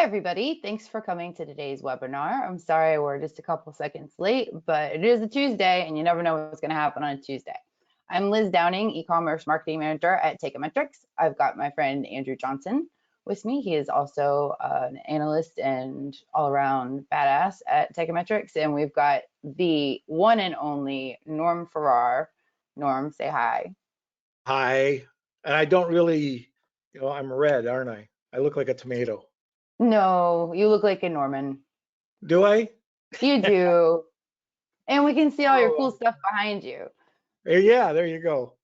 Hi, everybody. Thanks for coming to today's webinar. I'm sorry we're just a couple seconds late, but it is a Tuesday and you never know what's going to happen on a Tuesday. I'm Liz Downing, e-commerce marketing manager at Takeometrics. I've got my friend Andrew Johnson with me. He is also an analyst and all-around badass at Takeometrics. And we've got the one and only Norm Farrar. Norm, say hi. Hi. And I don't really, I'm red, aren't I? I look like a tomato. No, you look like a Norman. Do I? You do. And we can see all your cool Oh, stuff behind you. yeah, there you go.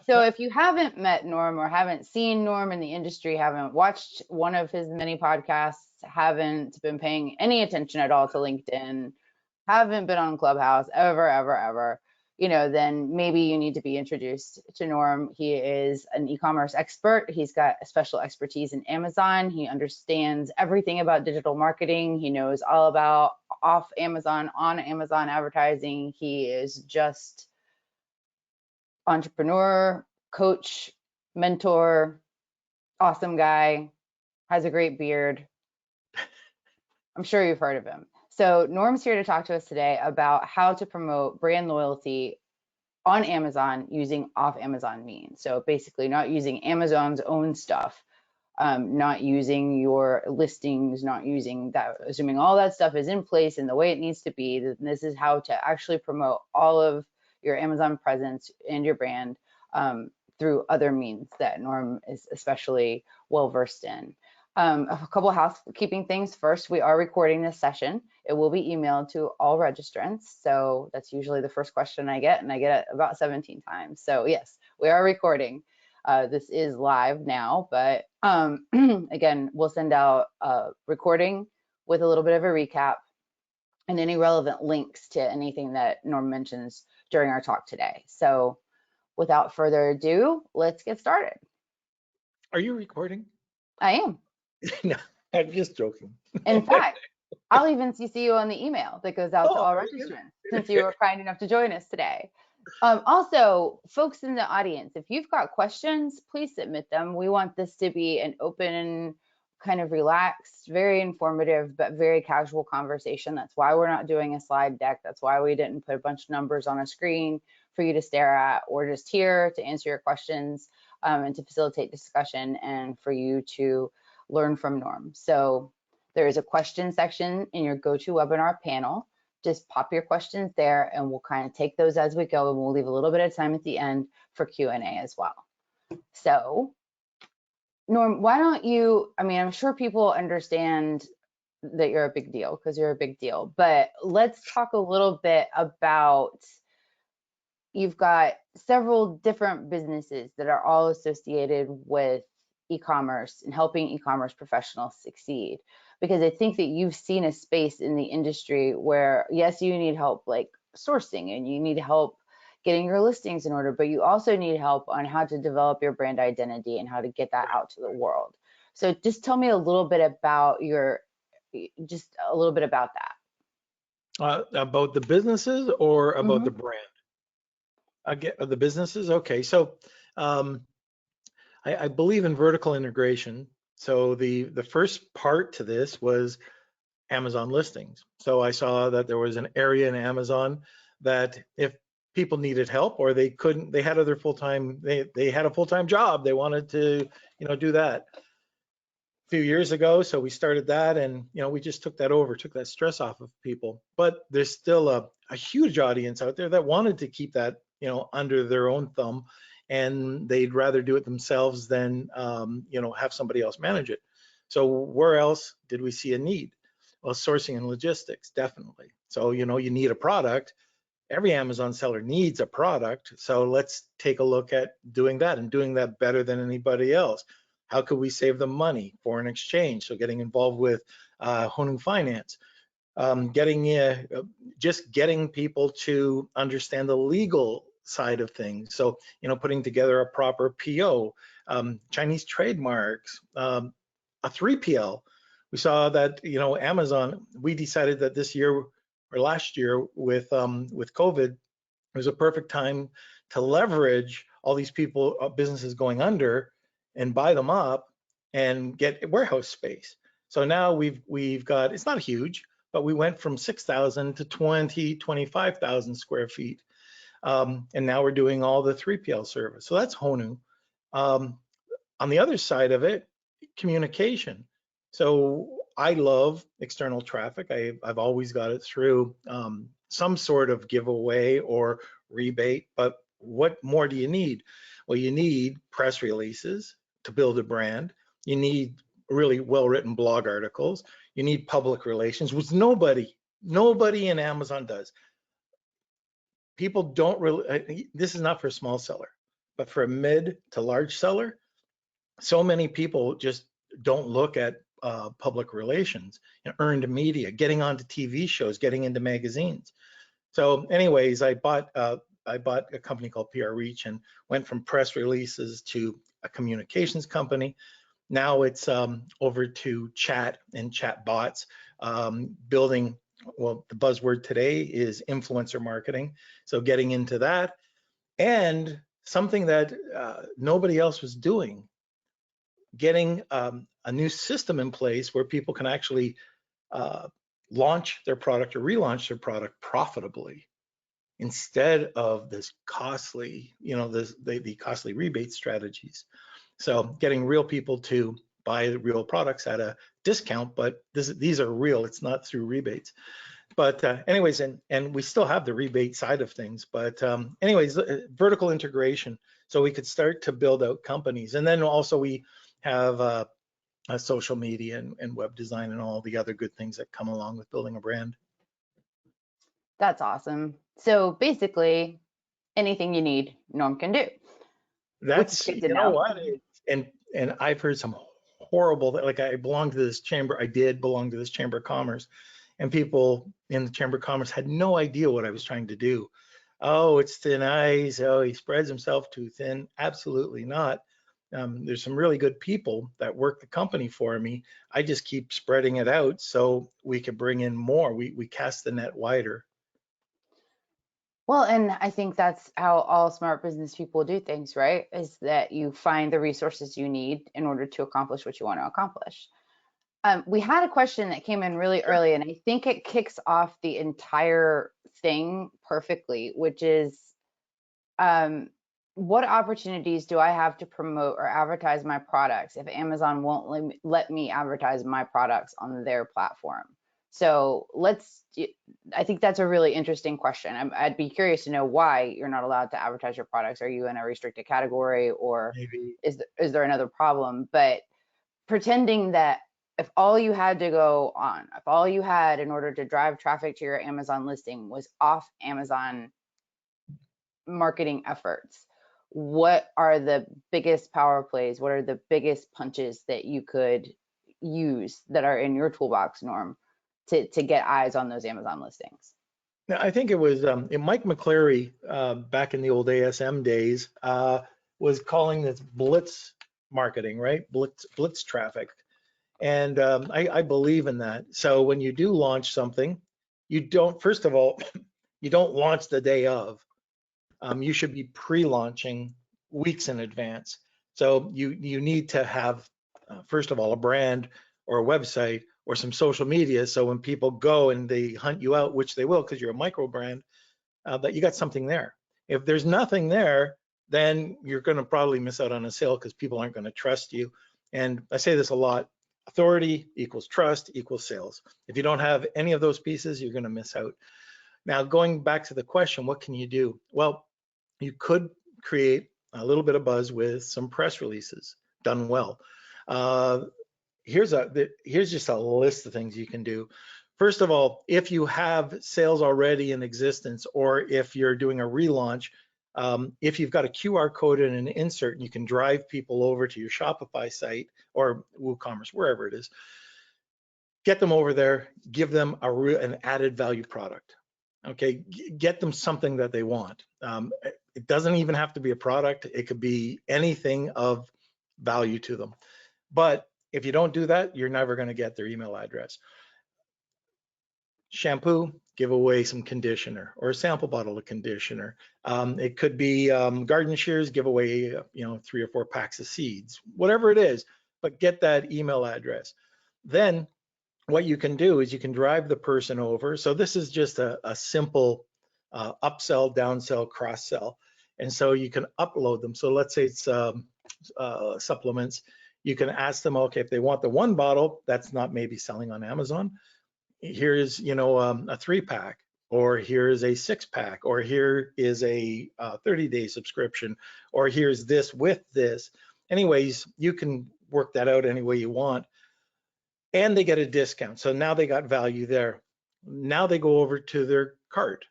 So if you haven't met Norm or haven't seen Norm in the industry, haven't watched one of his many podcasts, haven't been paying any attention at all to LinkedIn, haven't been on Clubhouse ever, then maybe you need to be introduced to Norm. He is an e-commerce expert. He's got a special expertise in Amazon. He understands everything about digital marketing. He knows all about off Amazon, on Amazon advertising. He is just entrepreneur, coach, mentor, awesome guy, has a great beard. I'm sure you've heard of him. So Norm's here to talk to us today about how to promote brand loyalty on Amazon using off Amazon means. So basically not using Amazon's own stuff, not using your listings, not using that, assuming all that stuff is in place and the way it needs to be. This is how to actually promote all of your Amazon presence and your brand through other means that Norm is especially well versed in. A couple of housekeeping things. First, we are recording this session. It will be emailed to all registrants. So that's usually the first question I get, and I get it about 17 times. So yes, we are recording. This is live now, but again, we'll send out a recording with a little bit of a recap and any relevant links to anything that Norm mentions during our talk today. So without further ado, let's get started. Are you recording? I am. No, I'm just joking. In fact, I'll even CC you on the email that goes out to all Very good. registrants since you were kind enough to join us today. Also, folks in the audience, if you've got questions, please submit them. We want this to be an open, kind of relaxed, very informative, but very casual conversation. That's why we're not doing a slide deck. That's why we didn't put a bunch of numbers on a screen for you to stare at. We're just here to answer your questions and to facilitate discussion and for you to learn from Norm. So there is a question section in your GoToWebinar panel. Just pop your questions there and we'll kind of take those as we go, and we'll leave a little bit of time at the end for Q&A as well. So Norm, why don't you, I'm sure people understand that you're a big deal because you're a big deal, but let's talk a little bit about, you've got several different businesses that are all associated with e-commerce and helping e-commerce professionals succeed, because I think that you've seen a space in the industry where, yes, you need help like sourcing and you need help getting your listings in order, but you also need help on how to develop your brand identity and how to get that out to the world. So just tell me a little bit about that. About the businesses or about the brand? Again, the businesses. Okay, so I believe in vertical integration. So the first part to this was Amazon listings. So I saw that there was an area in Amazon that if people needed help or they couldn't, they had other full-time, they had a full-time job, they wanted to, do that a few years ago. So we started that, and we just took that over, took that stress off of people. But there's still a huge audience out there that wanted to keep that, under their own thumb, and they'd rather do it themselves than have somebody else manage it. So where else did we see a need? Well, sourcing and logistics, definitely. So you need a product. Every Amazon seller needs a product. So let's take a look at doing that and doing that better than anybody else. How could we save them money? Foreign exchange. So getting involved with Honing Finance, just getting people to understand the legal side of things. So, putting together a proper PO, Chinese trademarks, a 3PL. We saw that, Amazon, we decided that this year or last year with COVID, it was a perfect time to leverage all these businesses going under and buy them up and get warehouse space. So now we've got, it's not huge, but we went from 6,000 to 25,000 square feet. And now we're doing all the 3PL service. So that's Honu. On the other side of it, communication. So I love external traffic. I've always got it through some sort of giveaway or rebate, but what more do you need? Well, you need press releases to build a brand. You need really well-written blog articles. You need public relations, which nobody in Amazon does. People don't really, this is not for a small seller, but for a mid to large seller, so many people just don't look at public relations and earned media, getting onto TV shows, getting into magazines. So anyways, I bought a company called PR Reach and went from press releases to a communications company. Now it's over to chat and chat bots, building, well, the buzzword today is influencer marketing. So getting into that, and something that nobody else was doing, getting a new system in place where people can actually launch their product or relaunch their product profitably instead of this costly, the costly rebate strategies. So getting real people to buy real products at a discount, but these are real, it's not through rebates. But anyways, and we still have the rebate side of things, but anyways, vertical integration. So we could start to build out companies. And then also we have social media and web design and all the other good things that come along with building a brand. That's awesome. So basically, anything you need, Norm can do. That's, you know what, and I've heard some horrible, like I belong to this chamber, I did belong to this Chamber of Commerce, and people in the Chamber of Commerce had no idea what I was trying to do. Oh, it's thin ice. Oh, he spreads himself too thin. Absolutely not. There's some really good people that work the company for me. I just keep spreading it out so we can bring in more. We cast the net wider. Well, and I think that's how all smart business people do things, right? Is that you find the resources you need in order to accomplish what you want to accomplish. We had a question that came in really early, and I think it kicks off the entire thing perfectly, which is what opportunities do I have to promote or advertise my products if Amazon won't let me advertise my products on their platform? So I think that's a really interesting question. I'd be curious to know why you're not allowed to advertise your products. Are you in a restricted category, or Maybe. is there another problem? But pretending that if all you had to go on, if all you had in order to drive traffic to your Amazon listing was off Amazon marketing efforts, what are the biggest power plays? What are the biggest punches that you could use that are in your toolbox, Norm, to get eyes on those Amazon listings? Now, I think it was Mike McCleary back in the old ASM days was calling this blitz marketing, right? Blitz traffic. And I believe in that. So when you do launch something, you don't, first of all, you don't launch the day of. You should be pre-launching weeks in advance. So you need to have, first of all, a brand or a website or some social media. So when people go and they hunt you out, which they will because you're a micro brand, that you got something there. If there's nothing there, then you're going to probably miss out on a sale because people aren't going to trust you. And I say this a lot, authority equals trust equals sales. If you don't have any of those pieces, you're going to miss out. Now, going back to the question, what can you do? Well, you could create a little bit of buzz with some press releases done well. Here's just a list of things you can do. First of all, if you have sales already in existence, or if you're doing a relaunch, if you've got a QR code and an insert, and you can drive people over to your Shopify site or WooCommerce, wherever it is, get them over there, give them an added value product. Okay, get them something that they want. It doesn't even have to be a product. It could be anything of value to them. But if you don't do that, you're never going to get their email address. Shampoo, give away some conditioner or a sample bottle of conditioner. It could be garden shears, give away 3 or 4 packs of seeds, whatever it is, but get that email address. Then what you can do is you can drive the person over. So this is just a simple upsell, downsell, cross sell. And so you can upload them. So let's say it's supplements. You can ask them, okay, if they want the one bottle, that's not maybe selling on Amazon. Here's, a 3-pack, or here's a 6-pack, or here is a 30-day subscription, or here's this with this. Anyways, you can work that out any way you want. And they get a discount. So now they got value there. Now they go over to their cart.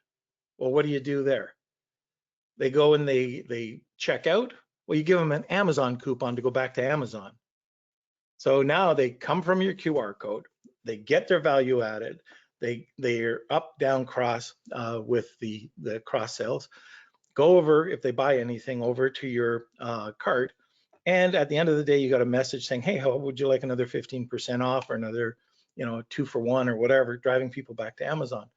Well, what do you do there? They go and they check out. Well, you give them an Amazon coupon to go back to Amazon. So now they come from your QR code. They get their value added. They're up, down, cross with the cross sales. Go over, if they buy anything, over to your cart. And at the end of the day, you got a message saying, hey, how would you like another 15% off, or another, 2-for-1 or whatever, driving people back to Amazon.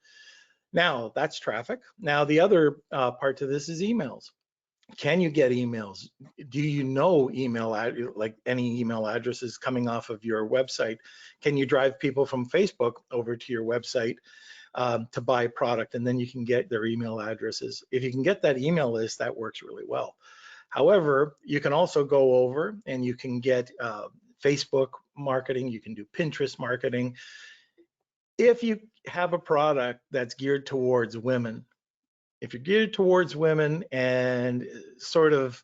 Now that's traffic. Now the other part to this is emails. Can you get emails? Do you know like any email addresses coming off of your website? Can you drive people from Facebook over to your website to buy product, and then you can get their email addresses? If you can get that email list, that works really well. However, you can also go over and you can get Facebook marketing, you can do Pinterest marketing. If you have a product that's geared towards women, if you're geared towards women and sort of,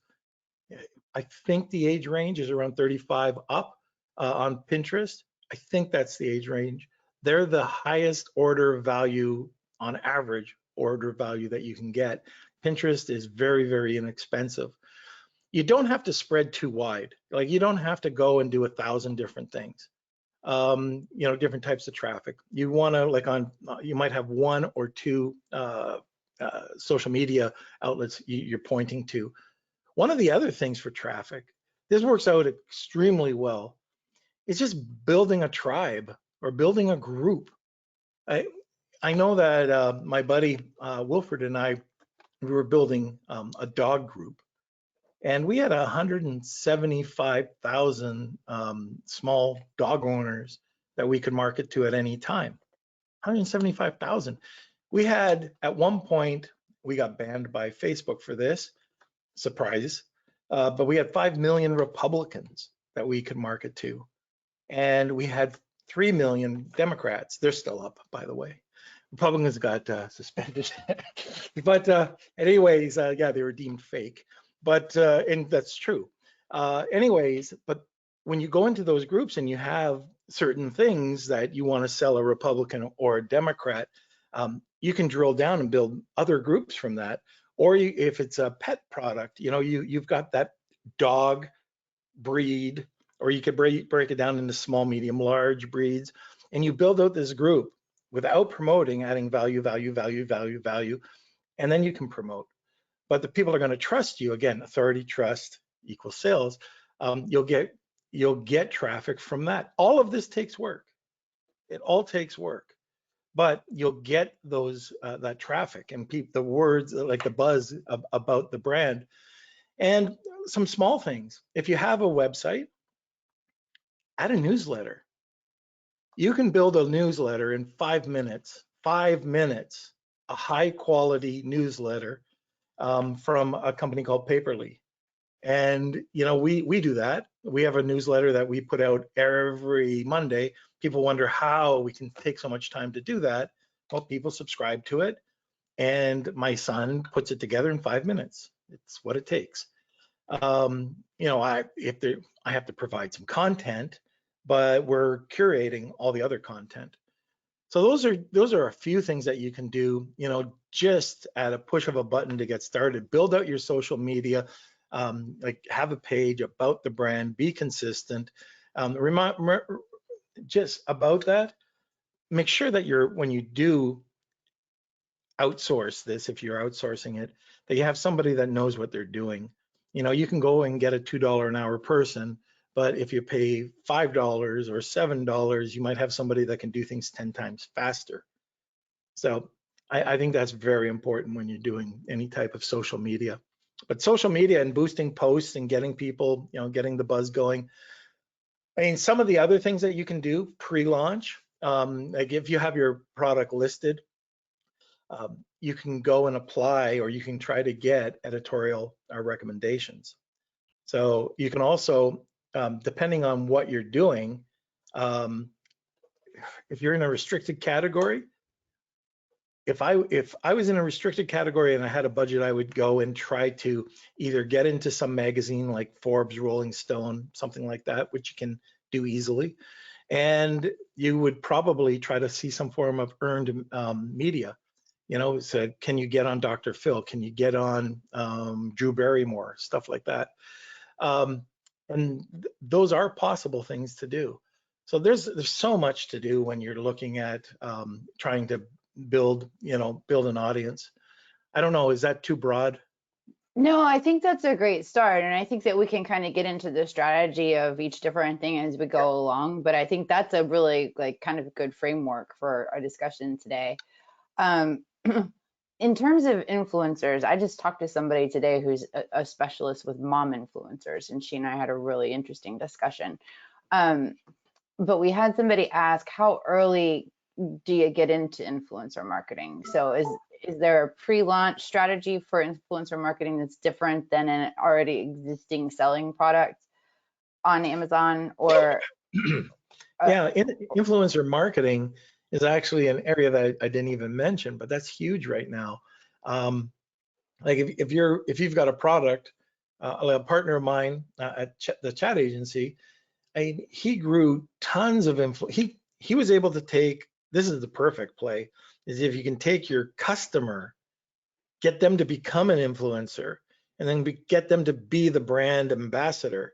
I think the age range is around 35 up on Pinterest. I think that's the age range. They're the highest order value, on average order value, that you can get. Pinterest is very, very inexpensive. You don't have to spread too wide. Like, you don't have to go and do 1,000 different things. Different types of traffic. You want to, you might have 1 or 2 social media outlets you're pointing to. One of the other things for traffic, this works out extremely well, is just building a tribe or building a group. I know that my buddy Wilfred and I, we were building a dog group. And we had 175,000 small dog owners that we could market to at any time. 175,000. We had, at one point, we got banned by Facebook for this, surprise, but we had 5 million Republicans that we could market to. And we had 3 million Democrats. They're still up, by the way. Republicans got suspended. But anyways, yeah, they were deemed fake. But and that's true. Anyways, but when you go into those groups and you have certain things that you want to sell a Republican or a Democrat, you can drill down and build other groups from that. Or if it's a pet product, you've got that dog breed, or you could break it down into small, medium, large breeds, and you build out this group without promoting, adding value, and then you can promote. But the people are going to trust you. Again, authority, trust equals sales. You'll get traffic from that. All of this takes work. It all takes work, but you'll get those that traffic and the words, like the buzz about the brand. And some small things. If you have a website, add a newsletter. You can build a newsletter in 5 minutes. 5 minutes, a high quality newsletter. From a company called Paperly. And, we do that. We have a newsletter that we put out every Monday. People wonder how we can take so much time to do that. Well, people subscribe to it, and my son puts it together in 5 minutes. It's what it takes. I have to provide some content, but we're curating all the other content. So those are a few things that you can do, just at a push of a button to get started. Build out your social media, like have a page about the brand, be consistent. Just about that, make sure that when you do outsource this, if you're outsourcing it, that you have somebody that knows what they're doing. You can go and get a $2 an hour person, but if you pay $5 or $7, you might have somebody that can do things 10 times faster. So I think that's very important when you're doing any type of social media. But social media and boosting posts and getting people, getting the buzz going, I mean, some of the other things that you can do pre-launch, like if you have your product listed, you can go and apply, or you can try to get editorial recommendations. So you can also, depending on what you're doing, um, if you're in a restricted category, if I was in a restricted category and I had a budget, I would go and try to either get into some magazine like Forbes, Rolling Stone, something like that, which you can do easily. And you would probably try to see some form of earned media. So can you get on Dr. Phil? Can you get on Drew Barrymore? Stuff like that. And those are possible things to do. So there's so much to do when you're looking at trying to build an audience. I don't know, is that too broad? No, I think that's a great start. And I think that we can kind of get into the strategy of each different thing as we go along. But I think that's a really like kind of good framework for our discussion today. Um, in terms of influencers, I just talked to somebody today who's a specialist with mom influencers, and she and I had a really interesting discussion. But we had somebody ask, how early do you get into influencer marketing? So is there a pre-launch strategy for influencer marketing that's different than an already existing selling product on Amazon? Or Yeah, influencer marketing is actually an area that I didn't even mention, but that's huge right now. Like if you've got a product, a partner of mine at the chat agency, he grew tons of he was able to take, this is the perfect play, is if you can take your customer, get them to become an influencer, and then get them to be the brand ambassador.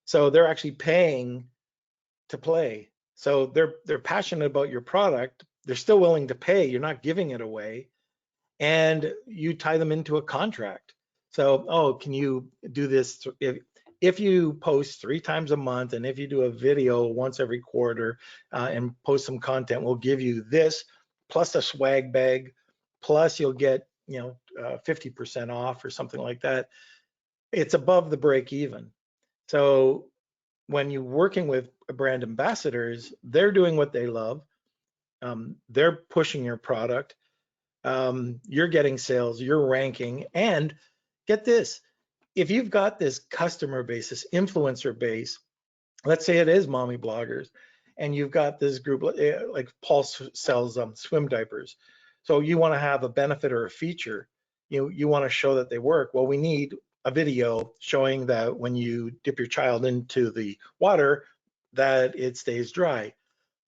So they're actually paying to play. So they're passionate about your product. They're still willing to pay. You're not giving it away, and you tie them into a contract. So, oh, can you do this? If you post 3 times a month, and if you do a video once every quarter and post some content, we'll give you this plus a swag bag, plus you'll get 50% off or something like that. It's above the break even. So when you're working with brand ambassadors, they're doing what they love. They're pushing your product. You're getting sales, you're ranking, and get this, if you've got this customer base, this influencer base, let's say it is mommy bloggers, and you've got this group, like Paul sells swim diapers. So you want to have a benefit or a feature, you want to show that they work. Well, we need a video showing that when you dip your child into the water, that it stays dry,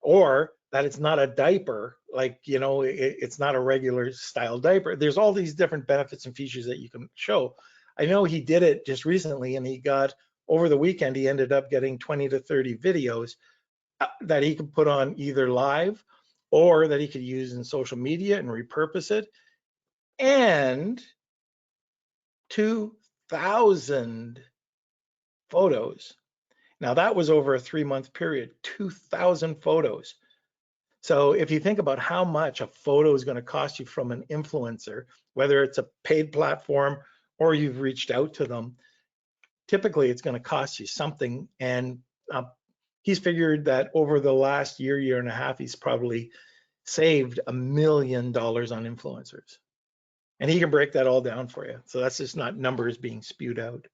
or that it's not a diaper, like, it's not a regular style diaper. There's all these different benefits and features that you can show. I know he did it just recently, and he got, over the weekend, he ended up getting 20 to 30 videos that he could put on either live or that he could use in social media and repurpose it. And 2,000 photos. Now that was over a 3-month period, 2,000 photos. So if you think about how much a photo is going to cost you from an influencer, whether it's a paid platform or you've reached out to them, typically it's going to cost you something. And he's figured that over the last year and a half, he's probably saved $1 million on influencers. And he can break that all down for you. So that's just not numbers being spewed out.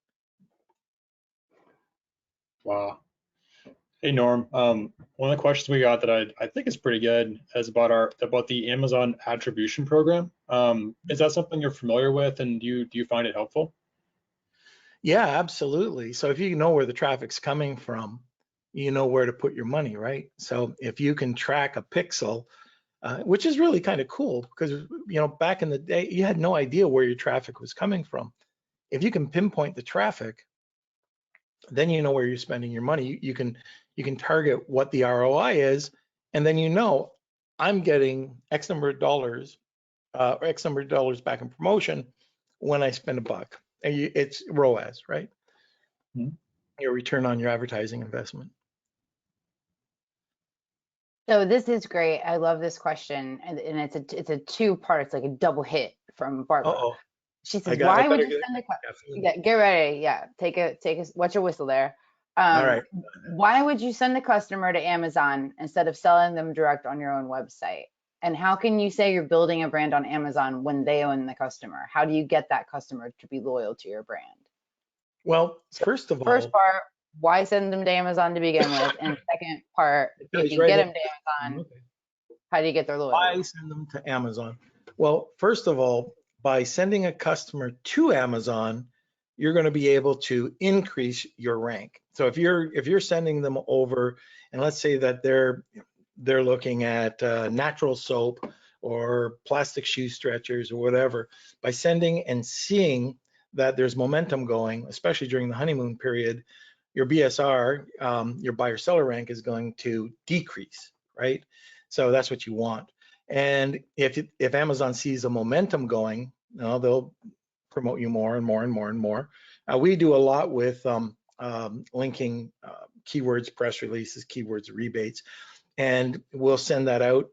Wow. Hey Norm, one of the questions we got that I think is pretty good is about the Amazon attribution program. Is that something you're familiar with, and do you find it helpful? Yeah, absolutely. So if you know where the traffic's coming from, you know where to put your money, right? So if you can track a pixel, which is really kind of cool, because back in the day you had no idea where your traffic was coming from. If you can pinpoint the traffic, then you know where you're spending your money. You can target what the ROI is, and then I'm getting X number of dollars or X number of dollars back in promotion when I spend $1. And it's ROAS, right? Mm-hmm. Your return on your advertising investment. So this is great. I love this question, and it's a 2-part. It's like a double hit from Barbara. Uh-oh. She says, "Why would you send a question? Yeah, get ready. Yeah, take a. What's your whistle there? All right. Why would you send the customer to Amazon instead of selling them direct on your own website? And how can you say you're building a brand on Amazon when they own the customer? How do you get that customer to be loyal to your brand? Well, first of First all, part, why send them to Amazon to begin with? And second part, it if goes you right get in. them to Amazon, Okay. how do you get their Why loyalty? send them to Amazon? Well, first of all, by sending a customer to Amazon, you're going to be able to increase your rank. So if you're sending them over, and let's say that they're looking at natural soap or plastic shoe stretchers or whatever, by sending and seeing that there's momentum going, especially during the honeymoon period, your BSR, your buyer seller rank is going to decrease, right? So that's what you want. And if Amazon sees a momentum going, they'll promote you more and more and more and more. We do a lot with linking keywords, press releases, keywords, rebates, and we'll send that out.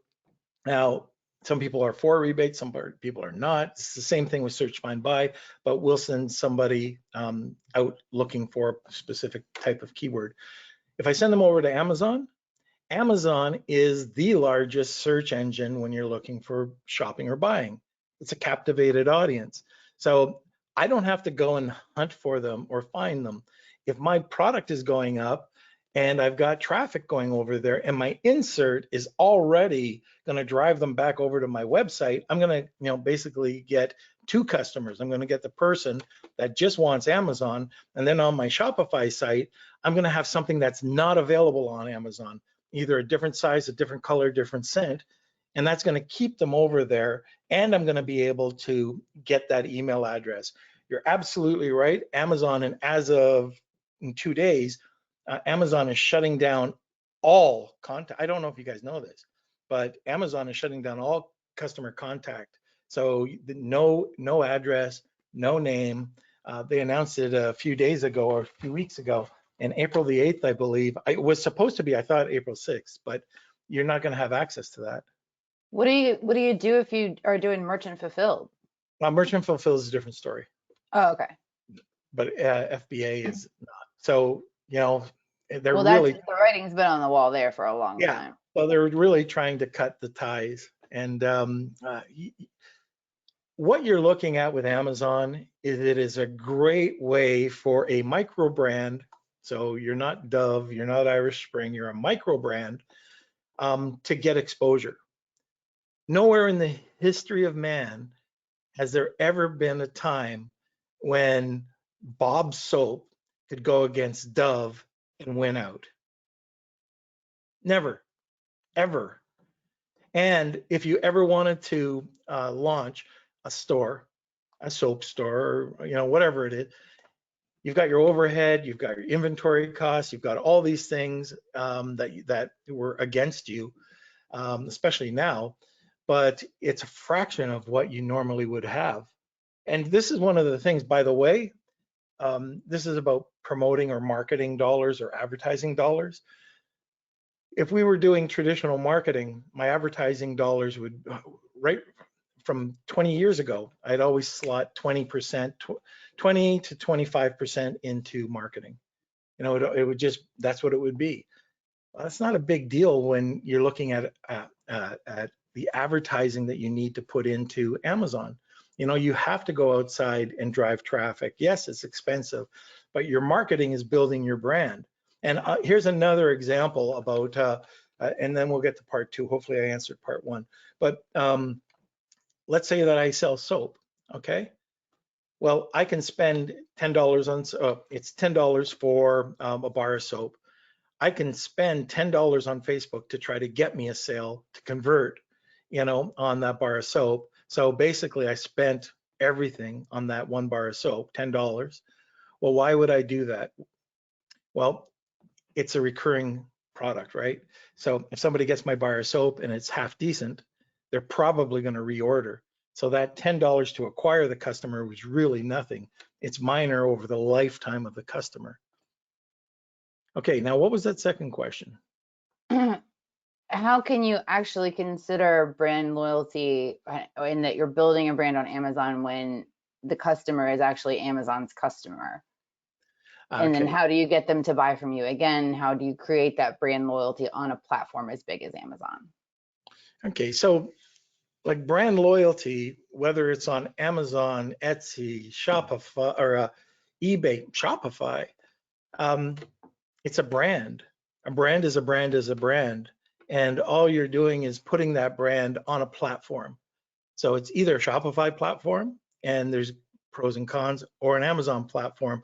Now, some people are for rebates, some people are not. It's the same thing with search, find, buy, but we'll send somebody out looking for a specific type of keyword. If I send them over to Amazon, Amazon is the largest search engine when you're looking for shopping or buying. It's a captivated audience. So I don't have to go and hunt for them or find them. If my product is going up and I've got traffic going over there and my insert is already going to drive them back over to my website, I'm going to, basically get two customers. I'm going to get the person that just wants Amazon, and then on my Shopify site, I'm going to have something that's not available on Amazon, either a different size, a different color, different scent, and that's going to keep them over there, and I'm going to be able to get that email address. You're absolutely right. Amazon, and as of in 2 days, Amazon is shutting down all contact. I don't know if you guys know this, but Amazon is shutting down all customer contact. So no address, no name. They announced it a few days ago or a few weeks ago. And April the 8th, I believe, it was supposed to be, I thought April 6th, but you're not going to have access to that. What do you do if you are doing merchant fulfilled? Merchant fulfill is a different story, Oh, okay. but FBA is not. So, they're Well, that's really, the writing's been on the wall there for a long yeah, time. so they're really trying to cut the ties. And what you're looking at with Amazon is it is a great way for a micro brand. So you're not Dove, you're not Irish Spring, you're a micro brand to get exposure. Nowhere in the history of man has there ever been a time when Bob Soap could go against Dove and win out. Never, ever. And if you ever wanted to launch a store, a soap store, or whatever it is, you've got your overhead, you've got your inventory costs, you've got all these things that were against you, especially now. But it's a fraction of what you normally would have. And this is one of the things, by the way, this is about promoting or marketing dollars or advertising dollars. If we were doing traditional marketing, my advertising dollars would, right from 20 years ago, I'd always slot 20%, 20 to 25% into marketing. It would just, that's what it would be. Well, that's not a big deal when you're looking at the advertising that you need to put into Amazon. You have to go outside and drive traffic. Yes, it's expensive, but your marketing is building your brand. And here's another example about, and then we'll get to part two. Hopefully I answered part one. But let's say that I sell soap, okay? Well, I can spend $10 on, it's $10 for a bar of soap. I can spend $10 on Facebook to try to get me a sale to convert, on that bar of soap. So basically I spent everything on that one bar of soap, $10. Well, why would I do that? Well, it's a recurring product, right? So if somebody gets my bar of soap and it's half decent, they're probably going to reorder. So that $10 to acquire the customer was really nothing. It's minor over the lifetime of the customer. Okay, now what was that second question? How can you actually consider brand loyalty in that you're building a brand on Amazon when the customer is actually Amazon's customer? And then Okay. how do you get them to buy from you? Again, how do you create that brand loyalty on a platform as big as Amazon? Okay. So like brand loyalty, whether it's on Amazon, Etsy, Shopify, or eBay, Shopify, um, it's a brand. A brand is a brand is a brand. And all you're doing is putting that brand on a platform. So it's either a Shopify platform, and there's pros and cons, or an Amazon platform.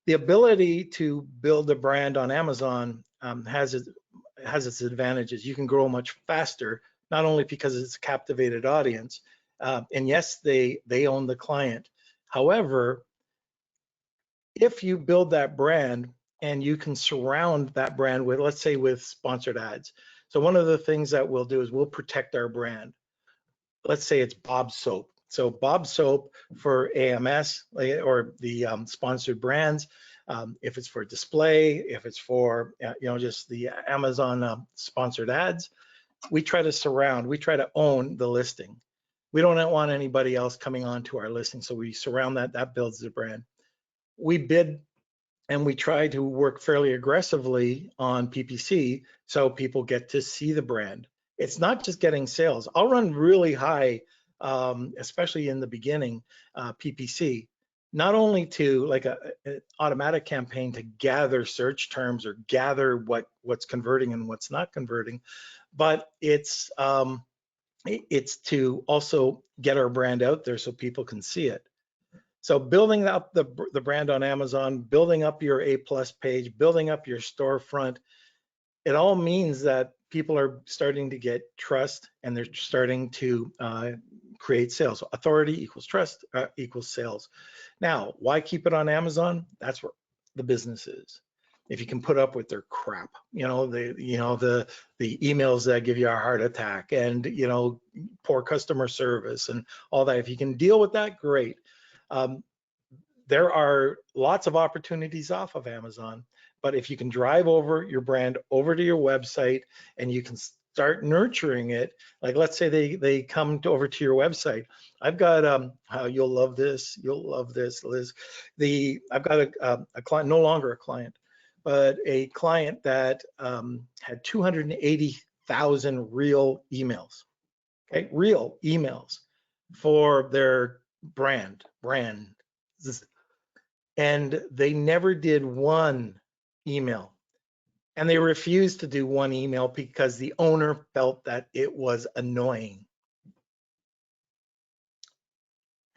The ability to build a brand on Amazon has its advantages. You can grow much faster, not only because it's a captivated audience, and yes, they own the client. However, if you build that brand and you can surround that brand with, let's say, with sponsored ads. So one of the things that we'll do is we'll protect our brand. Let's say it's Bob Soap. So Bob Soap for AMS or the sponsored brands, if it's for display, if it's for just the Amazon sponsored ads, we try to own the listing. We don't want anybody else coming onto our listing, so we surround that. That builds the brand. We bid and we try to work fairly aggressively on PPC so people get to see the brand. It's not just getting sales. I'll run really high, especially in the beginning, PPC, not only to like an automatic campaign to gather search terms or gather what's converting and what's not converting, but it's to also get our brand out there so people can see it. So building up the brand on Amazon, building up your A+ page, building up your storefront, it all means that people are starting to get trust and they're starting to create sales. So authority equals trust equals sales. Now, why keep it on Amazon? That's where the business is. If you can put up with their crap, the emails that give you a heart attack and poor customer service and all that. If you can deal with that, great. There are lots of opportunities off of Amazon, but if you can drive over your brand over to your website and you can start nurturing it, like let's say they come over to your website. I've got you'll love this, Liz. I've got a client, no longer a client, but a client that had 280,000 real emails, okay, real emails for their brand. And they never did one email. And they refused to do one email because the owner felt that it was annoying.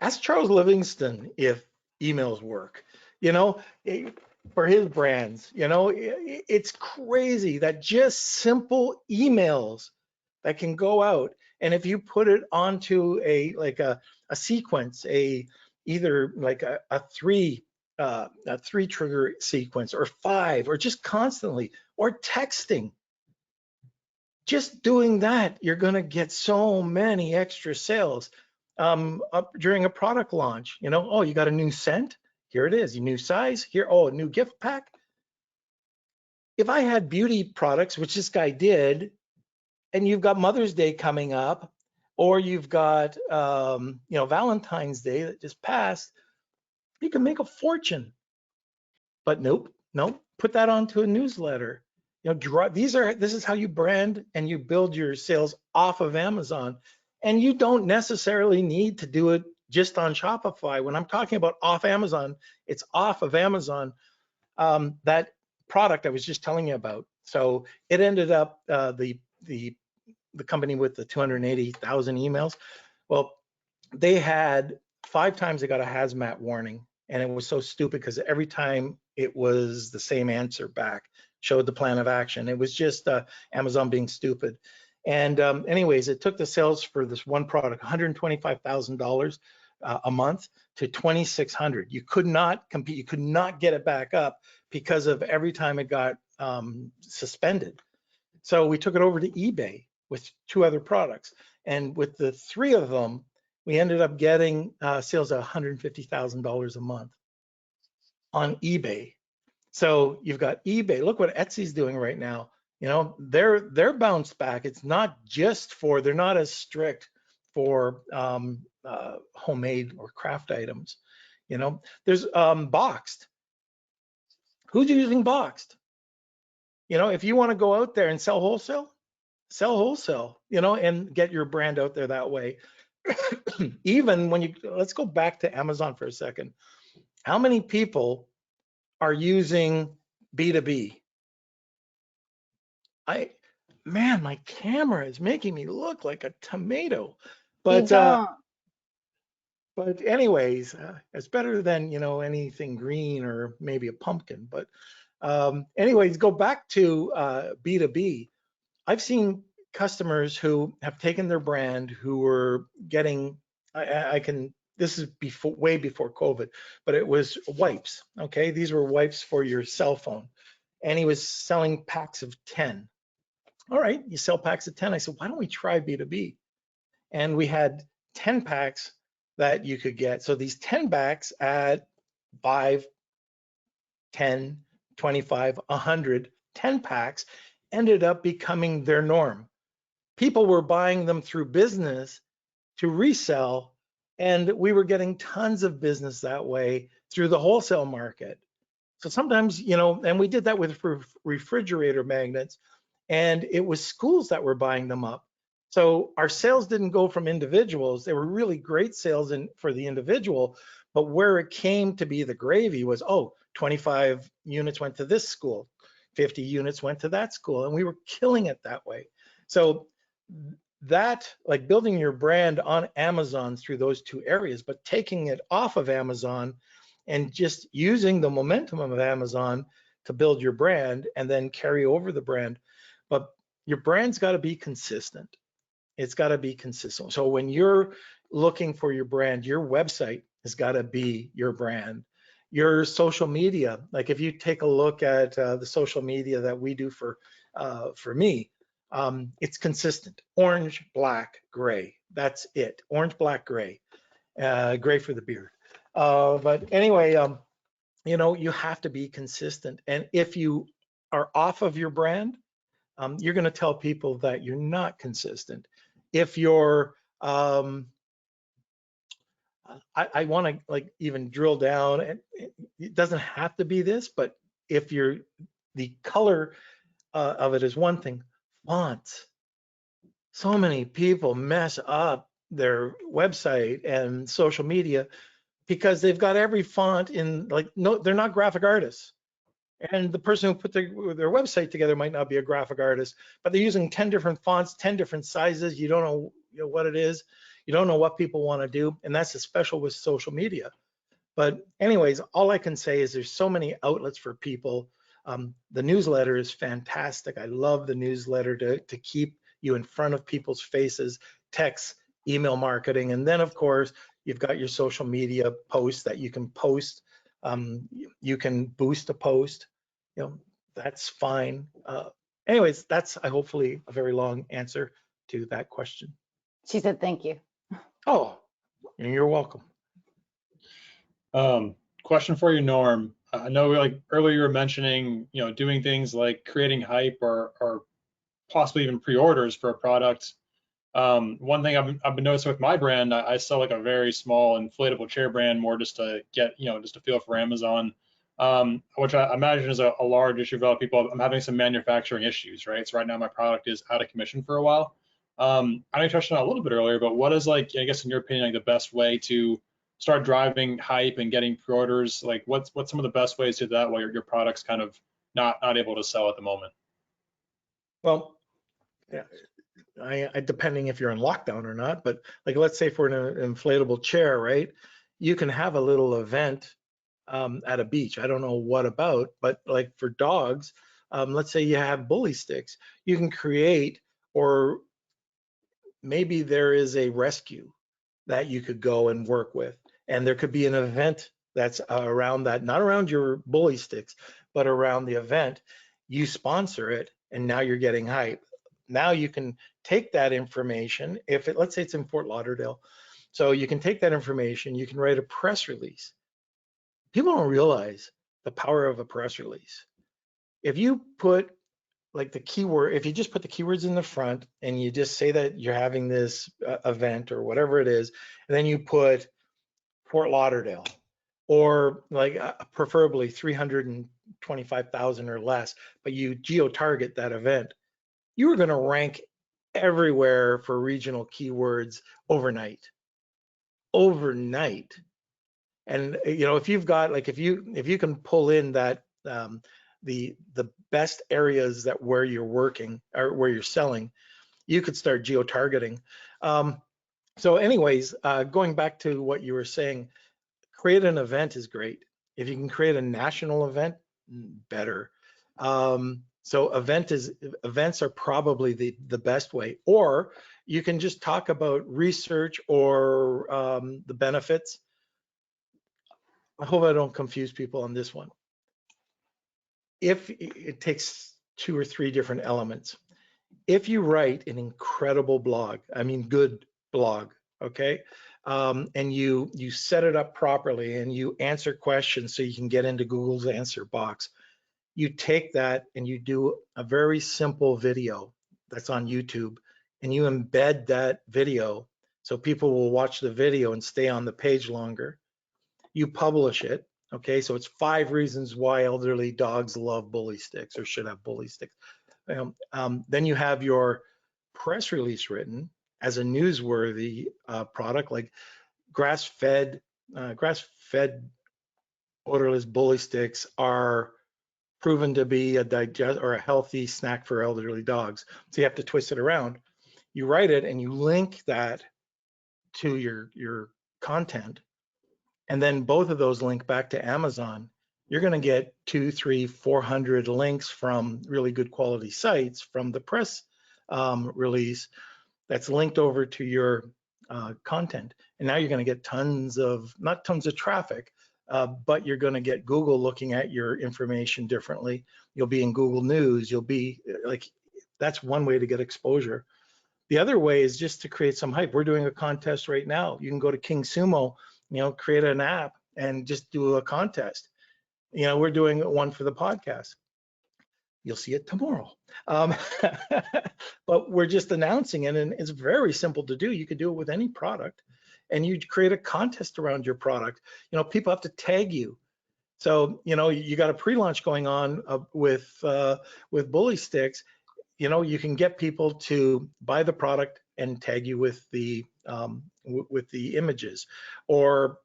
Ask Charles Livingston if emails work, for his brands. It's crazy that just simple emails that can go out. And if you put it onto a sequence, either like a three trigger sequence or 5, or just constantly, or texting, just doing that, you're going to get so many extra sales up during a product launch. Oh, you got a new scent, here it is, a new size here, oh, a new gift pack. If I had beauty products, which this guy did, and you've got Mother's Day coming up, or you've got Valentine's Day that just passed, you can make a fortune. But nope, put that onto a newsletter. This is how you brand and you build your sales off of Amazon. And you don't necessarily need to do it just on Shopify. When I'm talking about off Amazon, it's off of Amazon, that product I was just telling you about. So it ended up the company with the 280,000 emails. Well, they had 5 times they got a hazmat warning. And it was so stupid because every time it was the same answer back, showed the plan of action. It was just Amazon being stupid. And anyways, it took the sales for this one product, $125,000 a month to $2,600. You could not compete. You could not get it back up because of every time it got suspended. So we took it over to eBay with 2 other products. And with the 3 of them, we ended up getting sales at $150,000 a month on eBay. So you've got eBay. Look what Etsy's doing right now. They're bounced back. It's not just they're not as strict for homemade or craft items. There's Boxed. Who's using boxed? You know, if you want to go out there and sell wholesale, and get your brand out there that way. Even when let's go back to Amazon for a second. How many people are using B2B? Man, my camera is making me look like a tomato. You don't. But anyways, it's better than, anything green or maybe a pumpkin. But anyways, go back to B2B. I've seen customers who have taken their brand, who were getting, this is way before COVID, but it was wipes. Okay, these were wipes for your cell phone, and he was selling packs of 10. All right, you sell packs of 10. I said, why don't we try B2B? And we had 10 packs that you could get. So these 10 packs at 5, 10, 25, 100, 10 packs ended up becoming their norm. People were buying them through business to resell, and we were getting tons of business that way through the wholesale market. So sometimes, and we did that with refrigerator magnets, and it was schools that were buying them up. So our sales didn't go from individuals. They were really great sales for the individual, but where it came to be the gravy was, 25 units went to this school, 50 units went to that school, and we were killing it that way. So that, like building your brand on Amazon through those two areas, but taking it off of Amazon and just using the momentum of Amazon to build your brand and then carry over the brand. But your brand's got to be consistent. It's got to be consistent. So when you're looking for your brand, your website has got to be your brand. Your social media, like if you take a look at the social media that we do for me, it's consistent. Orange, black, gray. That's it. Orange, black, gray. Gray for the beard. But anyway, you have to be consistent. And if you are off of your brand, you're going to tell people that you're not consistent. If you're, I want to like even drill down, and it doesn't have to be this, but if the color of it is one thing. Fonts. So many people mess up their website and social media because they've got every font in, like, no, they're not graphic artists. And the person who put their website together might not be a graphic artist, but they're using 10 different fonts, 10 different sizes. You don't know, what it is. You don't know what people want to do. And that's special with social media. But anyways, all I can say is there's so many outlets for people. The newsletter is fantastic. I love the newsletter to keep you in front of people's faces, text, email marketing. And then of course, you've got your social media posts that you can post. You can boost a post, that's fine. Anyways, that's hopefully a very long answer to that question. She said, thank you. Oh, you're welcome. Question for you, Norm. I know like earlier you were mentioning, doing things like creating hype or possibly even pre-orders for a product. One thing I've been noticing with my brand, I sell like a very small inflatable chair brand, more just to get, just a feel for Amazon, which I imagine is a large issue for a lot of people. I'm having some manufacturing issues, right? So right now my product is out of commission for a while. I know you touched on it a little bit earlier, but what is, like, I guess in your opinion, like the best way to start driving hype and getting pre-orders? Like what's some of the best ways to do that while your product's kind of not able to sell at the moment? Well, yeah. I depending if you're in lockdown or not, but like let's say for an inflatable chair, right? You can have a little event at a beach. I don't know what about, but like for dogs, let's say you have bully sticks. You can create, or maybe there is a rescue that you could go and work with, and there could be an event that's around that, not around your bully sticks, but around the event. You sponsor it, and now you're getting hype. Now you can take that information, let's say it's in Fort Lauderdale, so you can take that information, you can write a press release. People don't realize the power of a press release. If you put like the keyword, if you just put the keywords in the front and you just say that you're having this event or whatever it is, and then you put Fort Lauderdale, or like preferably 300 25,000 or less, but you geo-target that event, you are going to rank everywhere for regional keywords overnight. Overnight. And if you've got like if you can pull in that the best areas that where you're working or where you're selling, you could start geo-targeting. So anyways, going back to what you were saying, create an event is great. If you can create a national event, better. So events are probably the best way, or you can just talk about research or the benefits. I hope I don't confuse people on this one. If it takes 2 or 3 different elements, if you write an incredible blog, I mean good blog, okay, and you set it up properly and you answer questions so you can get into Google's answer box, you take that and you do a very simple video that's on YouTube and you embed that video so people will watch the video and stay on the page longer. You publish it, okay? So it's 5 reasons why elderly dogs love bully sticks or should have bully sticks. Then you have your press release written as a newsworthy product, like grass-fed odorless bully sticks are proven to be a healthy snack for elderly dogs. So you have to twist it around. You write it and you link that to your content, and then both of those link back to Amazon. You're going to get 200, 300, 400 links from really good quality sites from the press release that's linked over to your content. And now you're going to get not tons of traffic, but you're going to get Google looking at your information differently. You'll be in Google News. You'll be like, that's one way to get exposure. The other way is just to create some hype. We're doing a contest right now. You can go to King Sumo, create an app and just do a contest. We're doing one for the podcast. You'll see it tomorrow. But we're just announcing it, and it's very simple to do. You could do it with any product, and you create a contest around your product. People have to tag you. So, you got a pre-launch going on with bully sticks. You can get people to buy the product and tag you with the images, or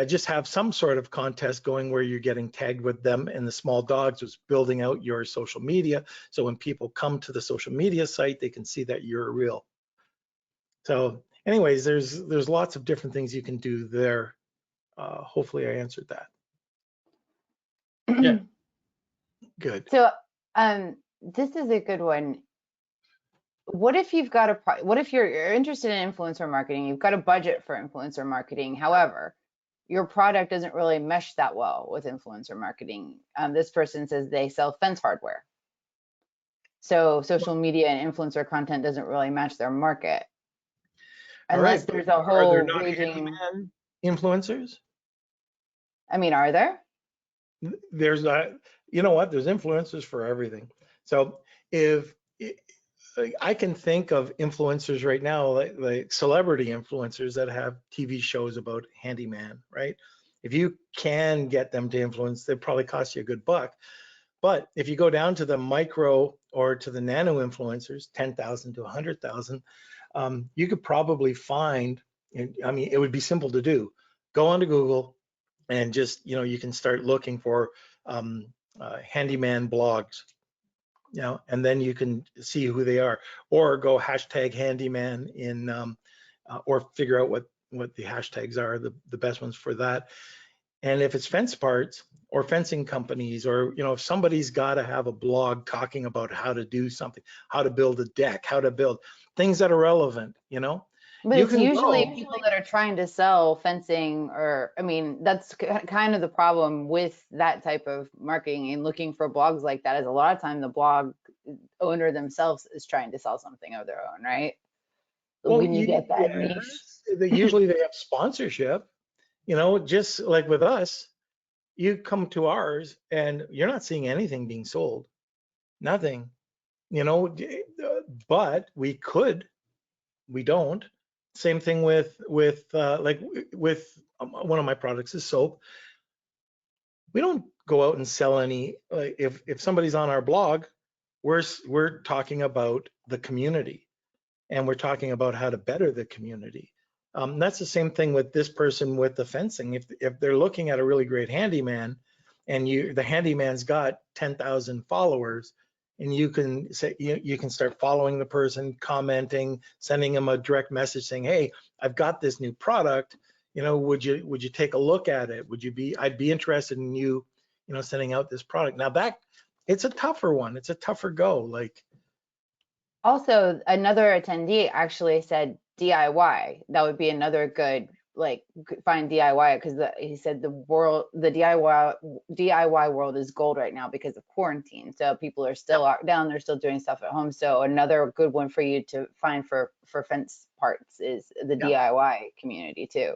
just have some sort of contest going where you're getting tagged with them and the small dogs. Was building out your social media, so when people come to the social media site, they can see that you're real. So anyways, there's lots of different things you can do there. Hopefully I answered that. Yeah. Good. So this is a good one. What if you've got what if you're interested in influencer marketing, you've got a budget for influencer marketing, however, your product doesn't really mesh that well with influencer marketing. This person says they sell fence hardware. So social media and influencer content doesn't really match their market. Unless there's a whole Are there not handyman influencers? I mean, are there? There's not, there's influencers for everything. So if I can think of influencers right now, like celebrity influencers that have TV shows about handyman, right? If you can get them to influence, they probably cost you a good buck. But if you go down to the micro or to the nano influencers, 10,000 to 100,000, you could probably find, it would be simple to do. Go onto Google and just, you can start looking for handyman blogs, and then you can see who they are, or go hashtag handyman in, or figure out what the hashtags are, the best ones for that. And if it's fence parts or fencing companies, or, if somebody's got to have a blog talking about how to do something, how to build a deck, how to build things that are relevant, But it's usually people that are trying to sell fencing, or, that's kind of the problem with that type of marketing and looking for blogs like that, is a lot of time the blog owner themselves is trying to sell something of their own, right? Well, when you get that niche. Usually they have sponsorship, just like with us, you come to ours and you're not seeing anything being sold, nothing, but we don't. Same thing with one of my products is soap. we don't go out and sell any, if somebody's on our blog, we're talking about the community, and we're talking about how to better the community. That's the same thing with this person with the fencing. If they're looking at a really great handyman, and the handyman's got 10,000 followers, and you can say, you can start following the person, commenting, sending them a direct message saying, hey, I've got this new product, would you take a look at it? I'd be interested in you sending out this product. Now it's a tougher one. It's a tougher go. Like, also, another attendee actually said DIY. That would be another good, like, find DIY, because he said the DIY world is gold right now because of quarantine. So people are still locked down, they're still doing stuff at home. So another good one for you to find for fence parts is the DIY community too.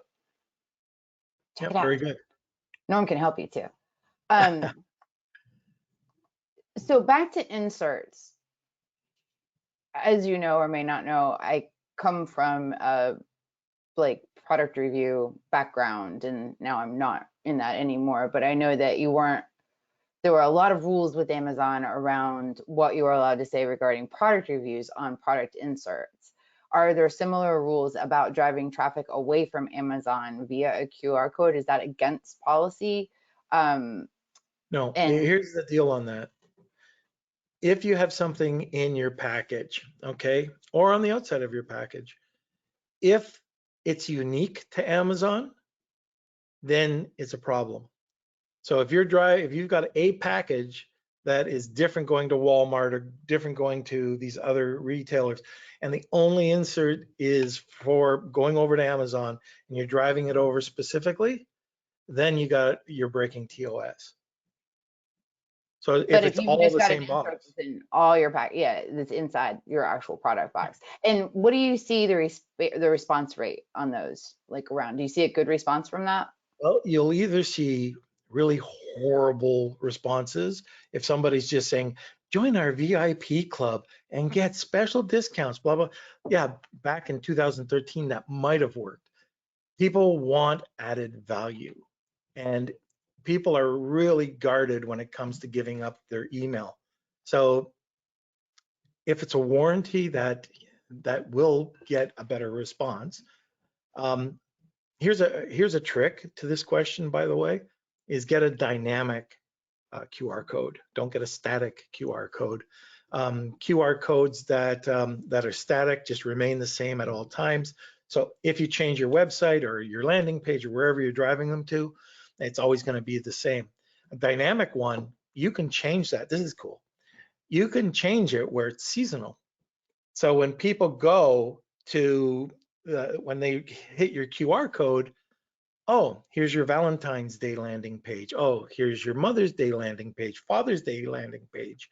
Check it out. Very good. Norm can help you too. So back to inserts. As you know or may not know, I come from a product review background, and now I'm not in that anymore, but I know that there were a lot of rules with Amazon around what you were allowed to say regarding product reviews on product inserts. Are there similar rules about driving traffic away from Amazon via a QR code? Is that against policy? No, here's the deal on that. If you have something in your package, okay, or on the outside of your package, if it's unique to Amazon, then it's a problem. So if you've got a package that is different going to Walmart or different going to these other retailers, and the only insert is for going over to Amazon, and you're driving it over specifically, then you're breaking TOS. So if you've all just the got same an box, insert in all your pack, it's inside your actual product box. And what do you see the response rate on those around? Do you see a good response from that? well, you'll either see really horrible responses if somebody's just saying, join our VIP club and get special discounts, blah, blah. Yeah, back in 2013, that might have worked. People want added value, and people are really guarded when it comes to giving up their email. So if it's a warranty, that will get a better response. Here's a trick to this question, by the way, is get a dynamic QR code. Don't get a static QR code. QR codes that are static just remain the same at all times. So if you change your website or your landing page or wherever you're driving them to, it's always going to be the same. A dynamic one, you can change that. This is cool. You can change it where it's seasonal. So when people go to, when they hit your QR code, oh, here's your Valentine's Day landing page. Oh, here's your Mother's Day landing page, Father's Day landing page.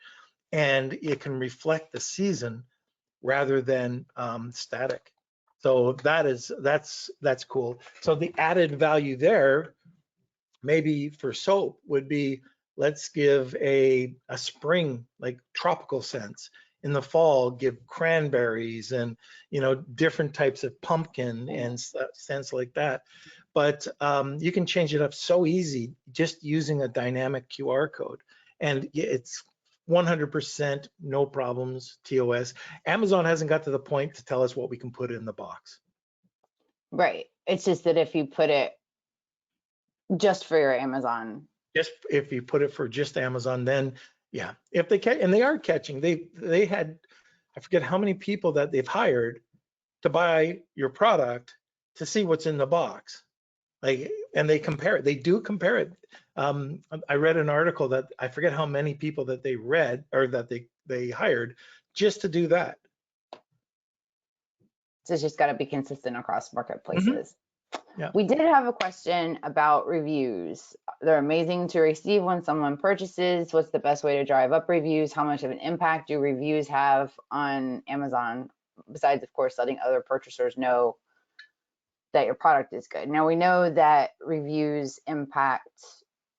And it can reflect the season rather than static. So that's cool. So the added value there, maybe for soap, would be, let's give a spring, like tropical scents. In the fall, give cranberries and different types of pumpkin and scents like that. But you can change it up so easy just using a dynamic QR code, and it's 100% no problems TOS. Amazon hasn't got to the point to tell us what we can put in the box. Right. It's just that if you put it just for your Amazon. Just if you put it for just Amazon, then yeah. If they catch, and they are catching, they had, I forget how many people that they've hired to buy your product to see what's in the box. And they compare it. They do compare it. I read an article that I forget how many people that they read or that they hired just to do that. So it's just got to be consistent across marketplaces. Mm-hmm. Yeah. We did have a question about reviews. They're amazing to receive when someone purchases. What's the best way to drive up reviews? How much of an impact do reviews have on Amazon? Besides, of course, letting other purchasers know that your product is good. Now we know that reviews impact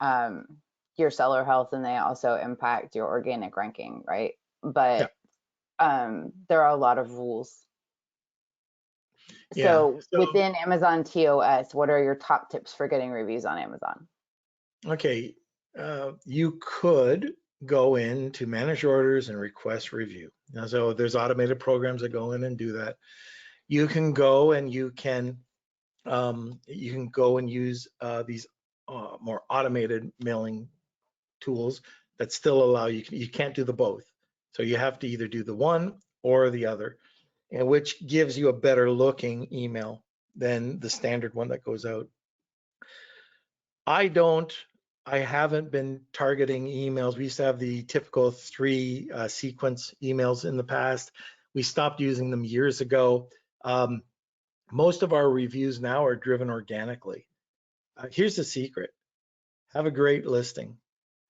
your seller health, and they also impact your organic ranking, right? But there are a lot of rules. So within Amazon TOS, what are your top tips for getting reviews on Amazon? Okay, you could go in to manage orders and request review. Now, so there's automated programs that go in and do that. You can go and you can go and use these more automated mailing tools that still allow you can't do the both. So you have to either do the one or the other, and which gives you a better looking email than the standard one that goes out. I haven't been targeting emails. We used to have the typical 3 sequence emails in the past. We stopped using them years ago. Most of our reviews now are driven organically. Here's the secret. Have a great listing.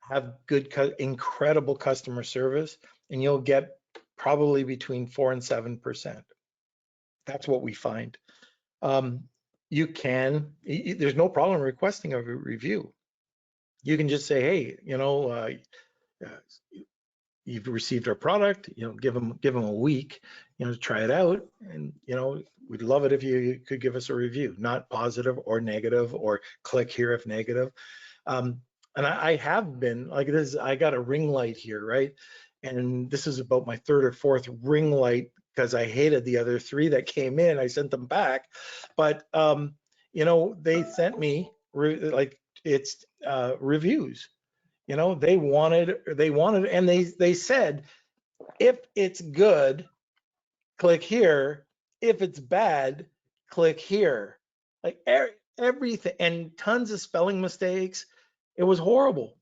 Have good, incredible customer service, and you'll get probably between 4 and 7%. That's what we find. There's no problem requesting a review. You can just say, hey, you've received our product, give them a week, to try it out. And, we'd love it if you could give us a review, not positive or negative, or click here if negative. And I have been like this. I got a ring light here, right? And this is about my 3rd or 4th ring light because I hated the other 3 that came in. I sent them back, but they sent me reviews. They wanted, and they said, if it's good, click here. If it's bad, click here. Like everything, and tons of spelling mistakes. It was horrible.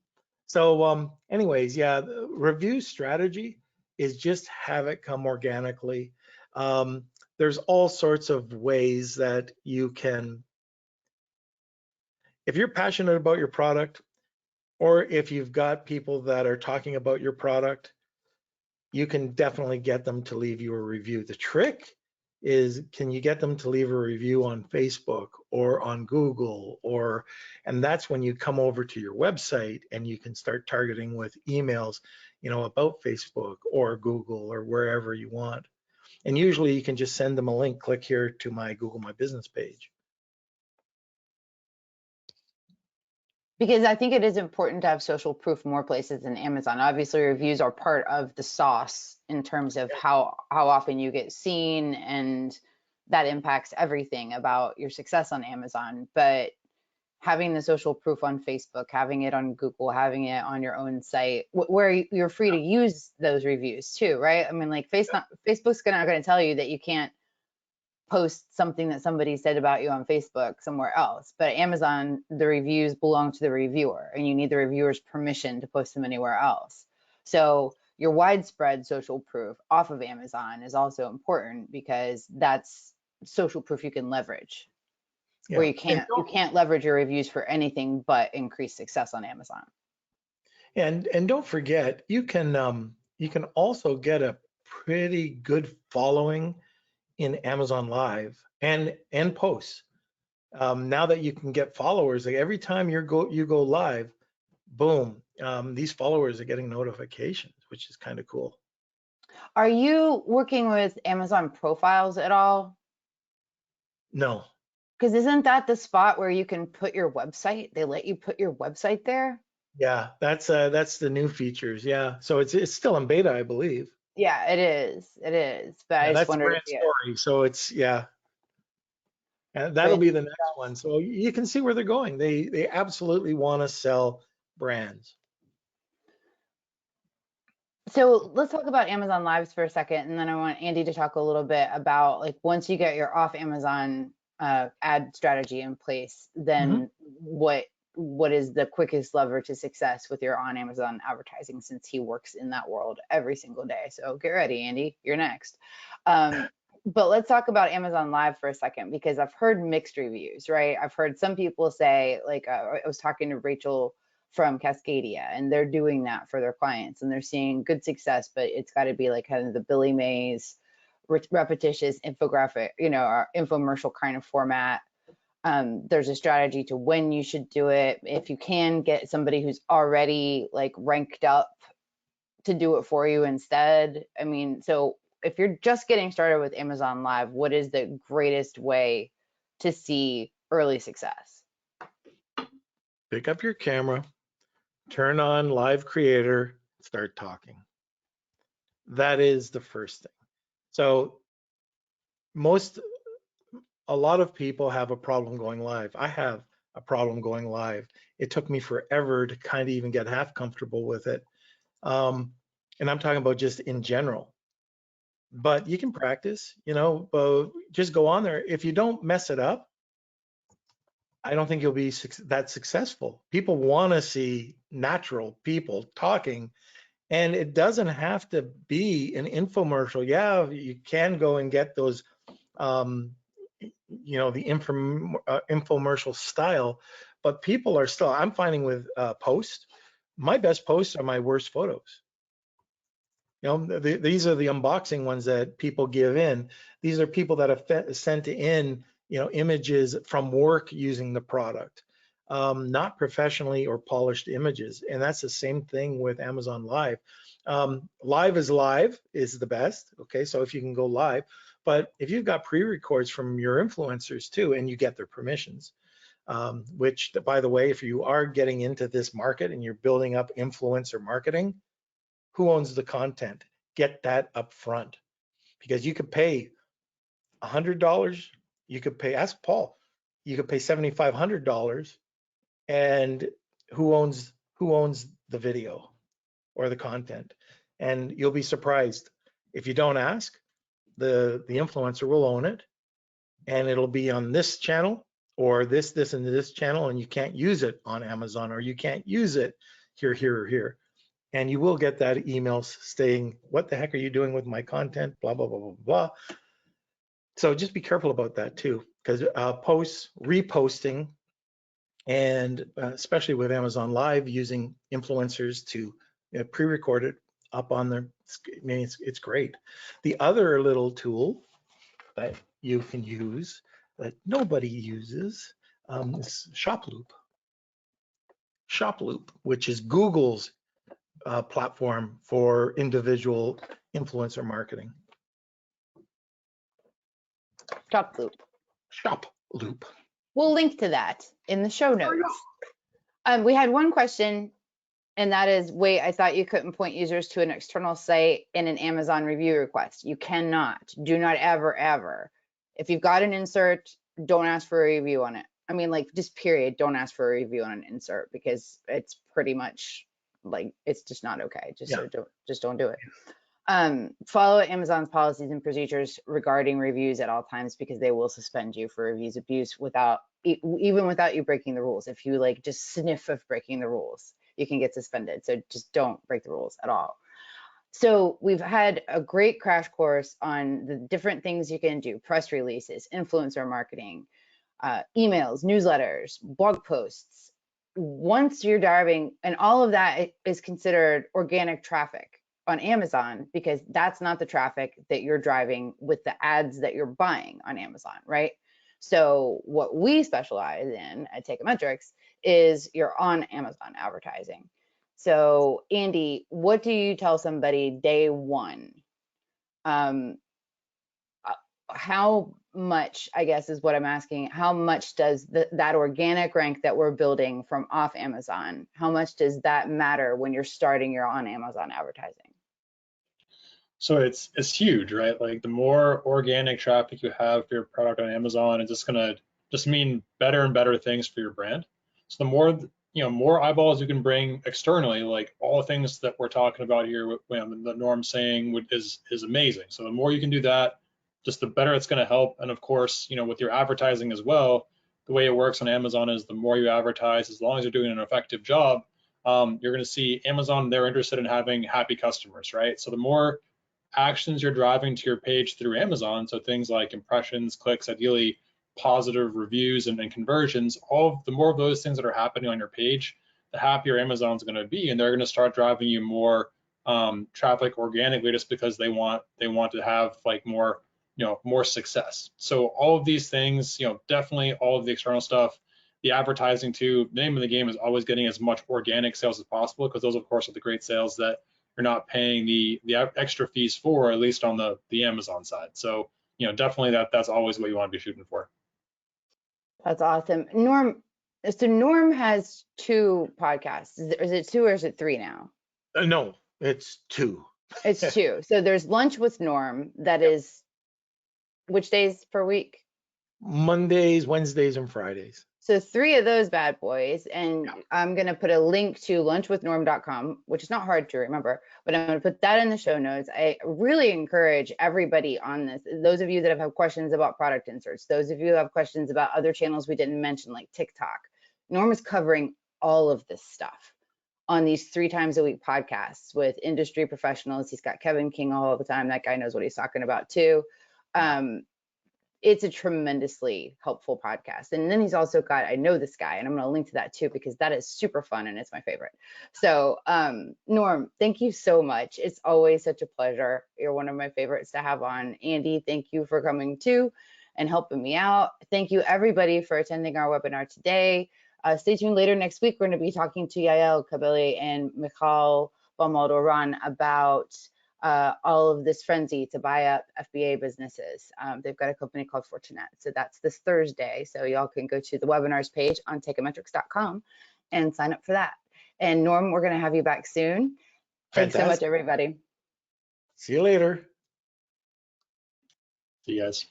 So anyways, yeah, the review strategy is just have it come organically. There's all sorts of ways that you can, if you're passionate about your product, or if you've got people that are talking about your product, you can definitely get them to leave you a review. The trick is, can you get them to leave a review on Facebook or on Google, and that's when you come over to your website and you can start targeting with emails, about Facebook or Google or wherever you want. And usually you can just send them a link, click here to my Google My Business page. Because I think it is important to have social proof more places than Amazon. Obviously, reviews are part of the sauce in terms of how often you get seen, and that impacts everything about your success on Amazon. But having the social proof on Facebook, having it on Google, having it on your own site, where you're free to use those reviews too, right? I mean, like Facebook's not going to tell you that you can't post something that somebody said about you on Facebook somewhere else. But Amazon, the reviews belong to the reviewer, and you need the reviewer's permission to post them anywhere else. So your widespread social proof off of Amazon is also important, because that's social proof you can leverage. Yeah. Where you can't leverage your reviews for anything but increased success on Amazon. And don't forget, you can also get a pretty good following in Amazon Live and posts. Now that you can get followers, like every time you go live, boom, these followers are getting notifications, which is kind of cool. Are you working with Amazon profiles at all? No. Because isn't that the spot where you can put your website? They let you put your website there? Yeah, that's the new features. Yeah, so it's still in beta, I believe. Yeah, it is. It is. But yeah, I just wondered. That's a brand story. So it's, yeah. And that'll be the next one. So you can see where they're going. They absolutely want to sell brands. So let's talk about Amazon Lives for a second, and then I want Andy to talk a little bit about, like, once you get your off Amazon ad strategy in place, then what is the quickest lever to success with your on Amazon advertising, since he works in that world every single day. So get ready, Andy, you're next. But let's talk about Amazon Live for a second, because I've heard mixed reviews, right? I've heard some people say, like, I was talking to Rachel from Cascadia, and they're doing that for their clients, and they're seeing good success, but it's got to be like kind of the Billy Mays repetitious infographic, or infomercial kind of format. There's a strategy to when you should do it. If you can get somebody who's already like ranked up to do it for you instead. I mean, so if you're just getting started with Amazon Live, what is the greatest way to see early success? Pick up your camera, turn on Live Creator, start talking. That is the first thing. So a lot of people have a problem going live. I have a problem going live. It took me forever to kind of even get half comfortable with it. And I'm talking about just in general. But you can practice, just go on there. If you don't mess it up, I don't think you'll be that successful. People want to see natural people talking, and it doesn't have to be an infomercial. Yeah, you can go and get those, the infomercial style, but people are still, I'm finding with posts, my best posts are my worst photos. These are the unboxing ones that people give in. These are people that have sent in, images from work using the product, not professionally or polished images. And that's the same thing with Amazon Live. Live is the best. Okay, so if you can go live, but if you've got pre-records from your influencers too, and you get their permissions, which, by the way, if you are getting into this market and you're building up influencer marketing, who owns the content? Get that up front, because you could pay $100. You could pay, ask Paul, you could pay $7,500, and who owns the video or the content? And you'll be surprised. If you don't ask, the influencer will own it, and it'll be on this channel or this and this channel, and you can't use it on Amazon, or you can't use it here, or here. And you will get that email saying, what the heck are you doing with my content? Blah, blah, blah, blah, blah. So just be careful about that too, because reposting, and especially with Amazon Live, using influencers to pre-record it up on their, it's great. The other little tool that you can use that nobody uses is ShopLoop. ShopLoop, which is Google's platform for individual influencer marketing. ShopLoop. We'll link to that in the show notes. We had one question, and that is, wait, I thought you couldn't point users to an external site in an Amazon review request. You cannot. Do not ever. If you've got an insert, don't ask for a review on it. I mean, like, just period, don't ask for a review on an insert, because it's pretty much like, it's just not okay. Just don't do it. Follow Amazon's policies and procedures regarding reviews at all times, because they will suspend you for reviews abuse even without you breaking the rules. If you like just sniff of breaking the rules, you can get suspended. So just don't break the rules at all. So we've had a great crash course on the different things you can do: press releases, influencer marketing, emails, newsletters, blog posts. Once you're diving, and all of that is considered organic traffic on Amazon, because that's not the traffic that you're driving with the ads that you're buying on Amazon, right? So what we specialize in at Teikametrics is your on Amazon advertising. So Andy, what do you tell somebody day one? How much, I guess is what I'm asking, how much does that organic rank that we're building from off Amazon, how much does that matter when you're starting your on Amazon advertising? So it's huge, right? Like, the more organic traffic you have for your product on Amazon, it's just gonna mean better and better things for your brand. So the more, more eyeballs you can bring externally, like all the things that we're talking about here, the Norm saying is amazing. So the more you can do that, just the better it's going to help. And of course, with your advertising as well, the way it works on Amazon is the more you advertise, as long as you're doing an effective job, you're going to see Amazon, they're interested in having happy customers, right? So the more actions you're driving to your page through Amazon, so things like impressions, clicks, ideally positive reviews and conversions, the more of those things that are happening on your page, the happier Amazon's going to be, and they're going to start driving you more traffic organically, just because they want to have like more success. So all of these things, definitely all of the external stuff, the advertising too. Name of the game is always getting as much organic sales as possible, because those of course are the great sales that you're not paying the extra fees for, at least on the Amazon side. So definitely that's always what you want to be shooting for. That's awesome. Norm, So Norm has 2 podcasts. Is it 2 or is it 3 now? No, it's 2. It's 2. So there's Lunch with Norm that is which days per week? Mondays, Wednesdays, and Fridays. So 3 of those bad boys, and Yeah. I'm going to put a link to lunchwithnorm.com, which is not hard to remember, but I'm going to put that in the show notes. I really encourage everybody on this, those of you that have questions about product inserts, those of you who have questions about other channels we didn't mention, like TikTok. Norm is covering all of this stuff on these 3 times a week podcasts with industry professionals. He's got Kevin King all the time. That guy knows what he's talking about too. It's a tremendously helpful podcast. And then he's also got, I know this guy, and I'm going to link to that too, because that is super fun and it's my favorite. So Norm, thank you so much. It's always such a pleasure. You're one of my favorites to have on. Andy, thank you for coming too and helping me out. Thank you everybody for attending our webinar today. Stay tuned later next week. We're going to be talking to Yael Kabeli and Michal Balmaldoran about all of this frenzy to buy up FBA businesses. They've got a company called Fortinet. So that's this Thursday. So y'all can go to the webinars page on Techometrics.com and sign up for that. And Norm, we're going to have you back soon. Thanks so much, everybody. See you later. See you guys.